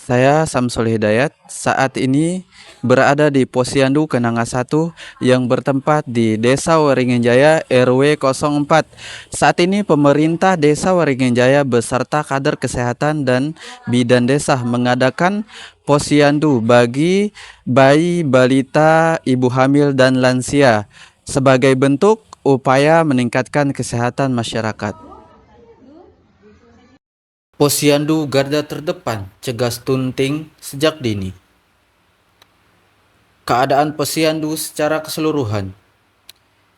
Saya Samsul Hidayat, saat ini berada di Posyandu Kenanga 1 yang bertempat di Desa Waringin Jaya RW 04. Saat ini pemerintah Desa Waringin Jaya beserta kader kesehatan dan bidan desa mengadakan Posyandu bagi bayi, balita, ibu hamil dan lansia sebagai bentuk upaya meningkatkan kesehatan masyarakat. Posyandu garda terdepan cegah stunting sejak dini. Keadaan posyandu secara keseluruhan.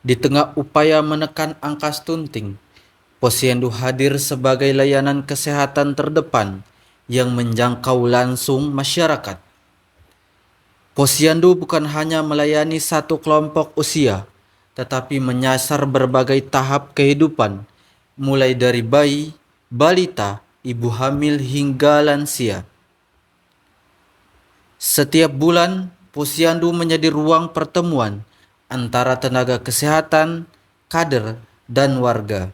Di tengah upaya menekan angka stunting, posyandu hadir sebagai layanan kesehatan terdepan yang menjangkau langsung masyarakat. Posyandu bukan hanya melayani satu kelompok usia, tetapi menyasar berbagai tahap kehidupan, mulai dari bayi, balita, ibu hamil hingga lansia. Setiap bulan, posyandu menjadi ruang pertemuan antara tenaga kesehatan, kader, dan warga.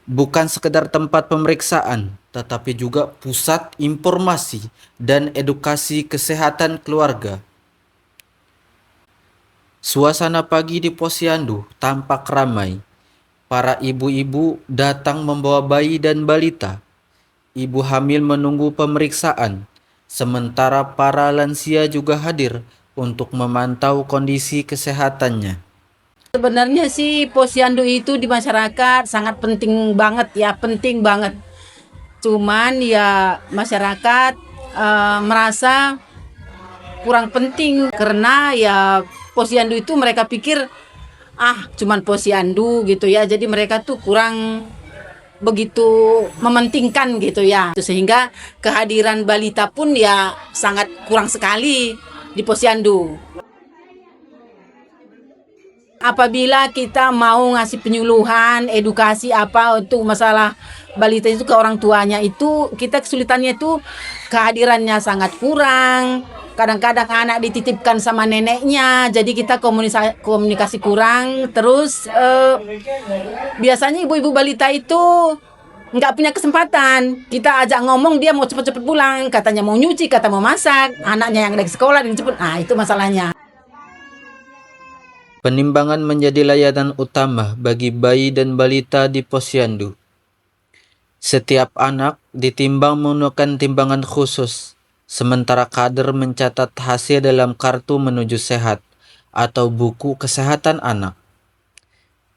Bukan sekedar tempat pemeriksaan, tetapi juga pusat informasi dan edukasi kesehatan keluarga. Suasana pagi di posyandu tampak ramai. Para ibu-ibu datang membawa bayi dan balita. Ibu hamil menunggu pemeriksaan, sementara para lansia juga hadir untuk memantau kondisi kesehatannya. Sebenarnya sih posyandu itu di masyarakat sangat penting banget ya, penting banget. Cuman ya masyarakat merasa kurang penting karena ya posyandu itu mereka pikir cuman posyandu gitu ya. Jadi mereka tuh kurang begitu mementingkan gitu ya. Sehingga kehadiran balita pun ya sangat kurang sekali di posyandu. Apabila kita mau ngasih penyuluhan, edukasi apa untuk masalah balita itu ke orang tuanya, itu kita kesulitannya itu kehadirannya sangat kurang. Kadang-kadang anak dititipkan sama neneknya, jadi kita komunikasi kurang. Terus biasanya ibu-ibu balita itu nggak punya kesempatan. Kita ajak ngomong, dia mau cepet-cepet pulang, katanya mau nyuci, kata mau masak, anaknya yang lagi sekolah dan cepet. Itu masalahnya. Penimbangan menjadi layanan utama bagi bayi dan balita di posyandu. Setiap anak ditimbang menggunakan timbangan khusus, sementara kader mencatat hasil dalam kartu menuju sehat atau buku kesehatan anak.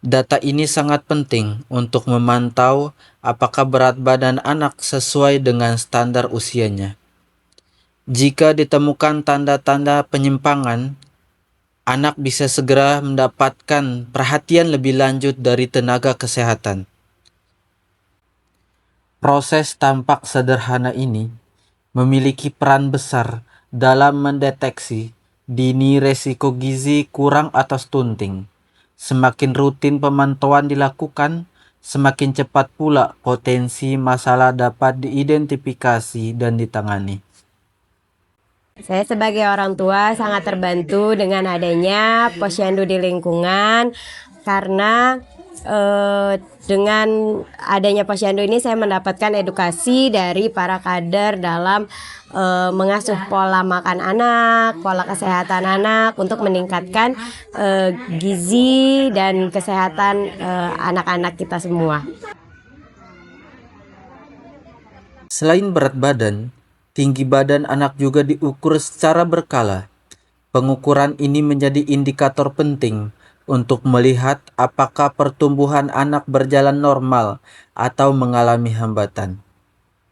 Data ini sangat penting untuk memantau apakah berat badan anak sesuai dengan standar usianya. Jika ditemukan tanda-tanda penyimpangan, anak bisa segera mendapatkan perhatian lebih lanjut dari tenaga kesehatan. Proses tampak sederhana ini memiliki peran besar dalam mendeteksi dini resiko gizi kurang atau stunting. Semakin rutin pemantauan dilakukan, semakin cepat pula potensi masalah dapat diidentifikasi dan ditangani. Saya sebagai orang tua sangat terbantu dengan adanya posyandu di lingkungan karena dengan adanya posyandu ini saya mendapatkan edukasi dari para kader dalam mengasuh pola makan anak, pola kesehatan anak untuk meningkatkan gizi dan kesehatan anak-anak kita semua. Selain berat badan, tinggi badan anak juga diukur secara berkala. Pengukuran ini menjadi indikator penting untuk melihat apakah pertumbuhan anak berjalan normal atau mengalami hambatan.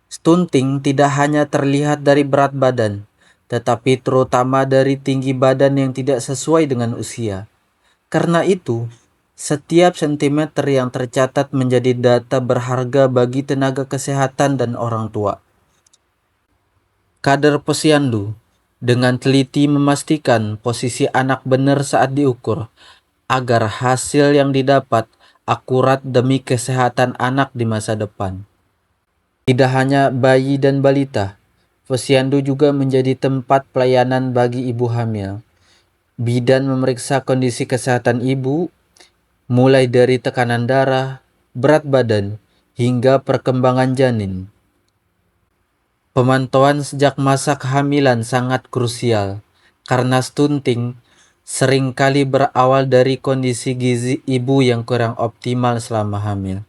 Stunting tidak hanya terlihat dari berat badan, tetapi terutama dari tinggi badan yang tidak sesuai dengan usia. Karena itu, setiap sentimeter yang tercatat menjadi data berharga bagi tenaga kesehatan dan orang tua. Kader posyandu dengan teliti memastikan posisi anak benar saat diukur, agar hasil yang didapat akurat demi kesehatan anak di masa depan. Tidak hanya bayi dan balita, posyandu juga menjadi tempat pelayanan bagi ibu hamil. Bidan memeriksa kondisi kesehatan ibu, mulai dari tekanan darah, berat badan, hingga perkembangan janin. Pemantauan sejak masa kehamilan sangat krusial, karena stunting seringkali berawal dari kondisi gizi ibu yang kurang optimal selama hamil.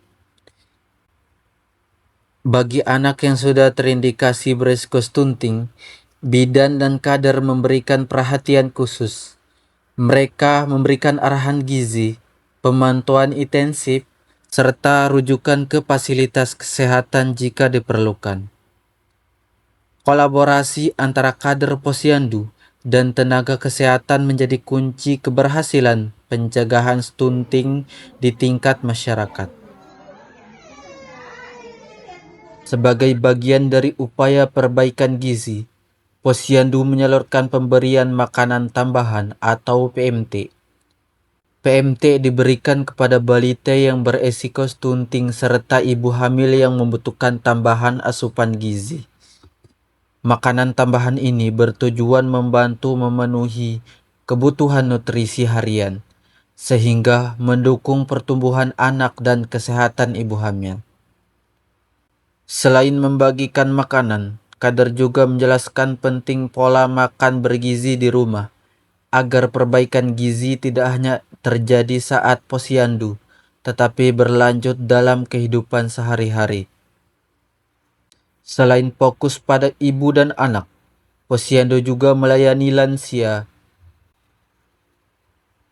Bagi anak yang sudah terindikasi berisiko stunting, bidan dan kader memberikan perhatian khusus. Mereka memberikan arahan gizi, pemantauan intensif, serta rujukan ke fasilitas kesehatan jika diperlukan. Kolaborasi antara kader posyandu dan tenaga kesehatan menjadi kunci keberhasilan pencegahan stunting di tingkat masyarakat. Sebagai bagian dari upaya perbaikan gizi, posyandu menyalurkan pemberian makanan tambahan atau PMT. PMT diberikan kepada balita yang beresiko stunting serta ibu hamil yang membutuhkan tambahan asupan gizi. Makanan tambahan ini bertujuan membantu memenuhi kebutuhan nutrisi harian, sehingga mendukung pertumbuhan anak dan kesehatan ibu hamil. Selain membagikan makanan, kader juga menjelaskan penting pola makan bergizi di rumah, agar perbaikan gizi tidak hanya terjadi saat posyandu, tetapi berlanjut dalam kehidupan sehari-hari. Selain fokus pada ibu dan anak, posyandu juga melayani lansia.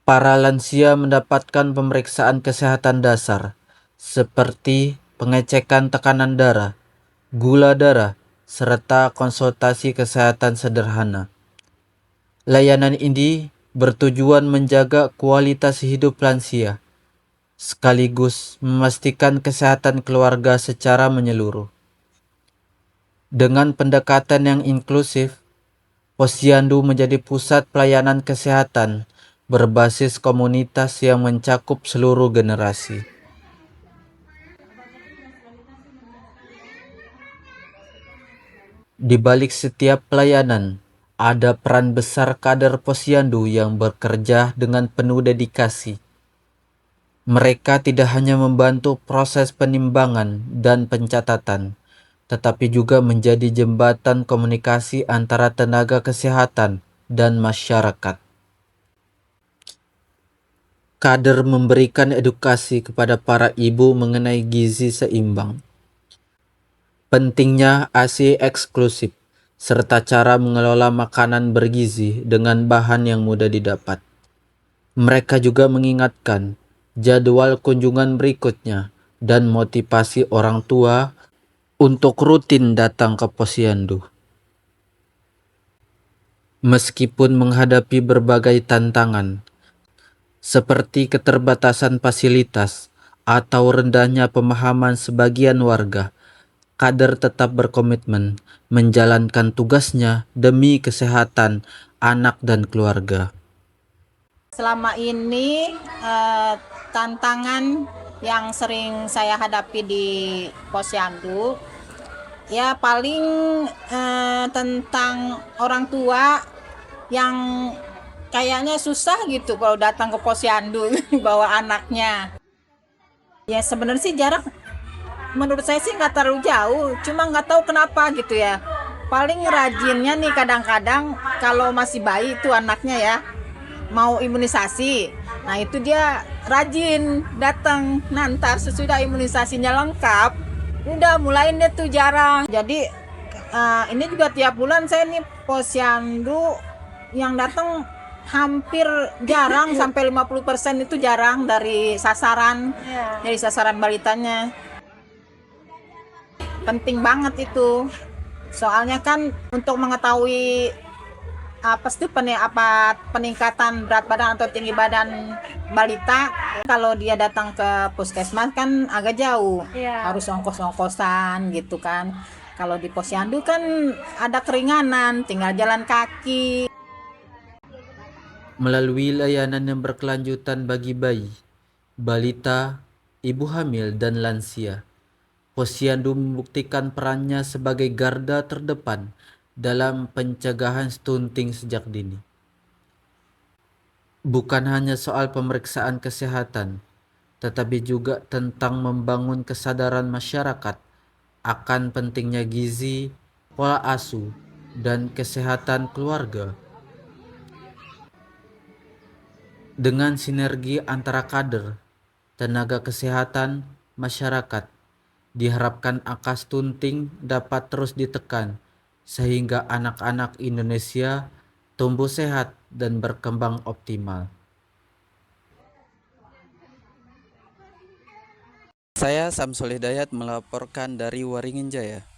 Para lansia mendapatkan pemeriksaan kesehatan dasar, seperti pengecekan tekanan darah, gula darah, serta konsultasi kesehatan sederhana. Layanan ini bertujuan menjaga kualitas hidup lansia, sekaligus memastikan kesehatan keluarga secara menyeluruh. Dengan pendekatan yang inklusif, posyandu menjadi pusat pelayanan kesehatan berbasis komunitas yang mencakup seluruh generasi. Di balik setiap pelayanan, ada peran besar kader posyandu yang bekerja dengan penuh dedikasi. Mereka tidak hanya membantu proses penimbangan dan pencatatan, tetapi juga menjadi jembatan komunikasi antara tenaga kesehatan dan masyarakat. Kader memberikan edukasi kepada para ibu mengenai gizi seimbang, pentingnya ASI eksklusif, serta cara mengelola makanan bergizi dengan bahan yang mudah didapat. Mereka juga mengingatkan jadwal kunjungan berikutnya dan motivasi orang tua untuk rutin datang ke posyandu. Meskipun menghadapi berbagai tantangan, seperti keterbatasan fasilitas atau rendahnya pemahaman sebagian warga, kader tetap berkomitmen menjalankan tugasnya demi kesehatan anak dan keluarga. Selama ini tantangan yang sering saya hadapi di posyandu ya paling tentang orang tua yang kayaknya susah gitu kalau datang ke posyandu bawa anaknya. Ya sebenarnya sih jarak menurut saya sih nggak terlalu jauh, cuma nggak tahu kenapa gitu ya. Paling rajinnya nih kadang-kadang kalau masih bayi itu anaknya ya mau imunisasi, nah itu dia rajin datang. Nanti sesudah imunisasinya lengkap, udah mulai deh tuh jarang. Jadi ini juga tiap bulan saya nih posyandu yang datang hampir jarang sampai 50% itu jarang dari sasaran, dari sasaran balitanya. Penting banget itu, soalnya kan untuk mengetahui apa sih peningkatan berat badan atau tinggi badan balita, kalau dia datang ke puskesmas kan agak jauh, harus ongkos-ongkosan gitu kan. Kalau di posyandu kan ada keringanan, tinggal jalan kaki. Melalui layanan yang berkelanjutan bagi bayi, balita, ibu hamil, dan lansia, posyandu membuktikan perannya sebagai garda terdepan dalam pencegahan stunting sejak dini. Bukan hanya soal pemeriksaan kesehatan, tetapi juga tentang membangun kesadaran masyarakat akan pentingnya gizi, pola asuh, dan kesehatan keluarga. Dengan sinergi antara kader, tenaga kesehatan, masyarakat, diharapkan angka stunting dapat terus ditekan sehingga anak-anak Indonesia tumbuh sehat dan berkembang optimal. Saya Samsul Hidayat melaporkan dari Waringin Jaya.